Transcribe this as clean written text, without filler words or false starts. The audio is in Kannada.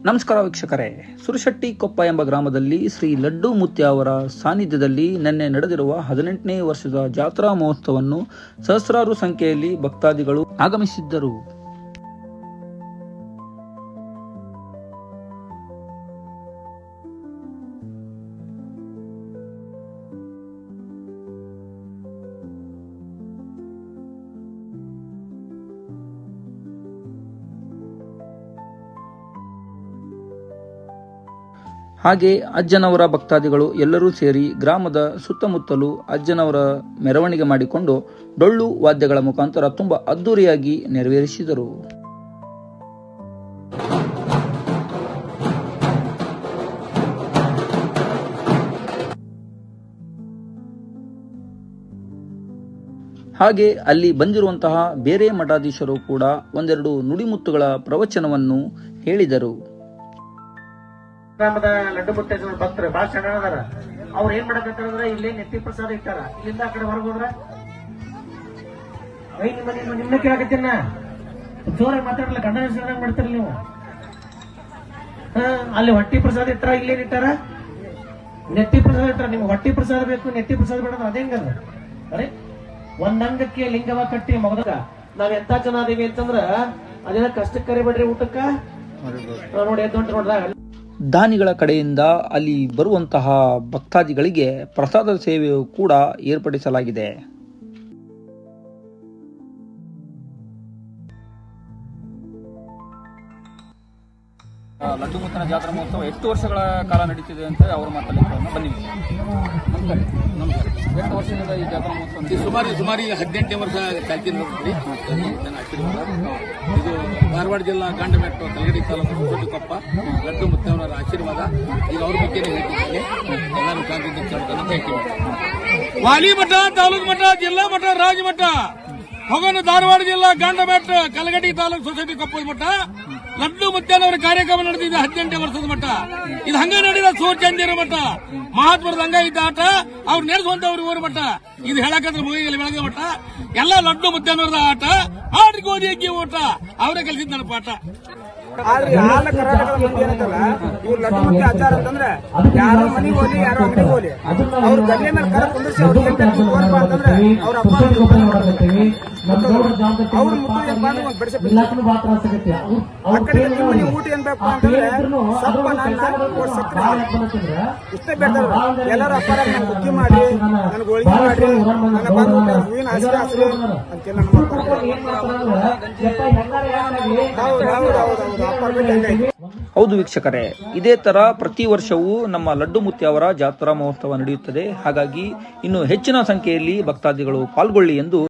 ನಮಸ್ಕಾರ ವೀಕ್ಷಕರೇ, ಸುರಶೆಟ್ಟಿ ಕೊಪ್ಪ ಎಂಬ ಗ್ರಾಮದಲ್ಲಿ ಶ್ರೀ ಲಡ್ಡು ಮುತ್ಯ ಅವರ ಸಾನ್ನಿಧ್ಯದಲ್ಲಿ ನಿನ್ನೆ ನಡೆದಿರುವ 18ನೇ ವರ್ಷದ ಜಾತ್ರಾ ಮಹೋತ್ಸವವನ್ನು ಸಹಸ್ರಾರು ಸಂಖ್ಯೆಯಲ್ಲಿ ಭಕ್ತಾದಿಗಳು ಆಗಮಿಸಿದ್ದರು. ಹಾಗೆ ಅಜ್ಜನವರ ಭಕ್ತಾದಿಗಳು ಎಲ್ಲರೂ ಸೇರಿ ಗ್ರಾಮದ ಸುತ್ತಮುತ್ತಲೂ ಅಜ್ಜನವರ ಮೆರವಣಿಗೆ ಮಾಡಿಕೊಂಡು ಡೊಳ್ಳು ವಾದ್ಯಗಳ ಮುಖಾಂತರ ತುಂಬಾ ಅದ್ದೂರಿಯಾಗಿ ನೆರವೇರಿಸಿದರು. ಹಾಗೆ ಅಲ್ಲಿ ಬಂದಿರುವಂತಹ ಬೇರೆ ಮಠಾಧೀಶರು ಕೂಡ ಒಂದೆರಡು ನುಡಿಮುತ್ತುಗಳ ಪ್ರವಚನವನ್ನು ಹೇಳಿದರು. ಗ್ರಾಮದ ಲಡ್ಡು ಮುತ್ತೇಶ್ವರ ಭಕ್ತರು ಬಹಳ ಚೆನ್ನಾಗಿ ಅದಾರ. ಅವ್ರು ಏನ್ ಮಾಡಕತ್ತಾರ, ಇಲ್ಲೇ ನೆತ್ತಿ ಪ್ರಸಾದ ಇಟ್ಟಾರ. ಇಲ್ಲಿಂದ ಆ ಕಡೆ ಹೊರಗೆ ಹೋದ್ರ ನಿಮ್ನ ಕೇಳಕತ್ತೀನ, ಜೋರಾಗಿ ಮಾತಾಡಲ್ಲ, ಗಂಡನ ಹೆಸರಂಗ್ ಮಾಡ್ತೀರಿ ನೀವು. ಅಲ್ಲಿ ಹೊಟ್ಟಿ ಪ್ರಸಾದ ಇಟ್ಟಾರ, ಇಲ್ಲೇನ್ ಇಟ್ಟಾರ, ನೆತ್ತಿ ಪ್ರಸಾದ ಇಟ್ಟಾರ. ನಿಮ್ಗೆ ಹೊಟ್ಟಿ ಪ್ರಸಾದ ಬೇಕು, ನೆತ್ತಿ ಪ್ರಸಾದ ಬೇಡ, ಅದೇಂಗದ? ಅರೆ, ಒಂದಂಗಕ್ಕೆ ಲಿಂಗವ ಕಟ್ಟಿ ಮಗದಾಗ ನಾವ್ ಎಂತ ಚೆನ್ನಾದೀವಿ ಅಂತಂದ್ರ ಅದೇನ ಕಷ್ಟಕ್ಕೆ ಕರಿಬೇಡ್ರಿ ಊಟಕ್ಕ. ನೋಡಿ ಎದ್ದು ನೋಡ್ದಾಗ ದಾನಿಗಳ ಕಡೆಯಿಂದ ಅಲ್ಲಿ ಬರುವಂತಹ ಭಕ್ತಾದಿಗಳಿಗೆ ಪ್ರಸಾದ ಸೇವೆಯು ಕೂಡ ಏರ್ಪಡಿಸಲಾಗಿದೆ. ಲಡ್ಡು ಮುತ್ತನ ಜಾತ್ರಾ ಮಹೋತ್ಸವ ಎಷ್ಟು ವರ್ಷಗಳ ಕಾಲ ನಡೀತಿದೆ ಅಂತ ಅವರ ಮಾತಲ್ಲಿ ಬನ್ನಿ. ಎಷ್ಟು ವರ್ಷದಿಂದ ಈ ಜಾತ್ರಾ ಮಹೋತ್ಸವ? ಸುಮಾರು 18ನೇ ವರ್ಷ ಚಾಲ್ತಿಯಲ್ಲಿ ಆಶೀರ್ವಾದ. ಇದು ಧಾರವಾಡ ಜಿಲ್ಲಾ ಗಾಂಡಮೆಟ್ಟು ಕಲಗಡಿ ತಾಲೂಕು ಸುರಶೆಟ್ಟಿ ಕೊಪ್ಪ ಲಡ್ಡು ಮುತ್ತವರ ಆಶೀರ್ವಾದ. ಈಗ ಅವ್ರ ಬಗ್ಗೆ ಹೇಳ್ತಿದ್ದೀನಿ, ಎಲ್ಲರೂ ಶಾಂತಿಯಿಂದ ಕೇಳ್ತಾನೆ ಹೇಳ್ತೀನಿ. ವಾಲಿ ಮಠ, ತಾಲೂಕು ಮಠ, ಜಿಲ್ಲಾ ಮಠ, ರಾಜ್ಯ ಮಠ, ಹೋಗೋಣ ಧಾರವಾಡ ಜಿಲ್ಲಾ ಗಾಂಡಮೆಟ್ಟು ಕಲಗಡಿ ತಾಲೂಕು ಸುರಶೆಟ್ಟಿ ಕೊಪ್ಪದ ಮಠ ಲಡ್ಡು ಮುತ್ಯಾನವರ ಕಾರ್ಯಕ್ರಮ ನಡೆದಿದೆ. 18ನೇ ವರ್ಷದ ಮಠ ಇದು ಹಂಗ ನಡೆದ ಸೂರ್ಯಚಂದಿರ ಮಠ, ಮಹಾತ್ಮರದ ಹಂಗ ಇದ್ದ ಆಟ, ಅವ್ರು ನಡೆಸುವಂತವ್ರು ಊರ ಮಠ. ಇದು ಹೇಳಕಂದ್ರೆ ಮುಗಿಯಲ್ಲಿ ಬೆಳಗ್ಗೆ ಮಠ ಎಲ್ಲ ಲಡ್ಡು ಮುತ್ಯಾನವರದ ಆಟ, ಆಡ್ರಿ ಗೋಧಿ ಅಕ್ಕಿ ಊಟ ಅವರೇ ಕಲಿಸಿದ್ ನನ್ನ ಪಾಠ. ಆದ್ರೆ ಹಾಲ ಕರ್ನಾಟಕದ ಮಂದಿ ಏನಂತಲ್ಲ, ಇವ್ರು ಲಡ್ಡು ಮುತ್ಯ ಆಚಾರ ಅಂತಂದ್ರೆ ಯಾರೋ ಮನೆಗೆ ಹೋಗ್ಲಿ, ಯಾರೋ ಅಂಗಡಿಗೆ ಹೋಗ್ಲಿ, ಅವ್ರ ಗಡ್ಡೆ ಮೇಲೆ ಕರ ಕುಂದಿಸಿ ಅವ್ರ ತೋರ್ಬಾ ಅಂತಂದ್ರೆ ಅವ್ರ ಅಪ್ಪ ಅವ್ರ ಮುಖ್ಯ ಆ ಕಡೆ ಮನೆ ಊಟ ಏನ್ ಬೇಕು ಅಂತಂದ್ರೆ ಸಪ್ಪ ಸಕ್ಕರೆ ಇಷ್ಟೇ ಬೇಕಾದ್ರೆ ಎಲ್ಲರೂ ಅಪ್ಪಾರ ನನ್ ಬುದ್ಧಿ ಮಾಡಿ, ನನ್ಗೆ ಹೋಳಿಗೆ ಮಾಡಿ, ನನ್ನ ಬಂದು ಹೂವಿನ ಹಸಿರು ಹಸಿರು ಅಂತೆಲ್ಲ ಹೌದು ವೀಕ್ಷಕರೇ, ಇದೇ ತರ ಪ್ರತಿ ವರ್ಷವೂ ನಮ್ಮ ಲಡ್ಡು ಮುತ್ಯ ಅವರ ಜಾತ್ರಾ ಮಹೋತ್ಸವ ನಡೆಯುತ್ತದೆ. ಹಾಗಾಗಿ ಇನ್ನು ಹೆಚ್ಚಿನ ಸಂಖ್ಯೆಯಲ್ಲಿ ಭಕ್ತಾದಿಗಳು ಪಾಲ್ಗೊಳ್ಳಿ ಎಂದು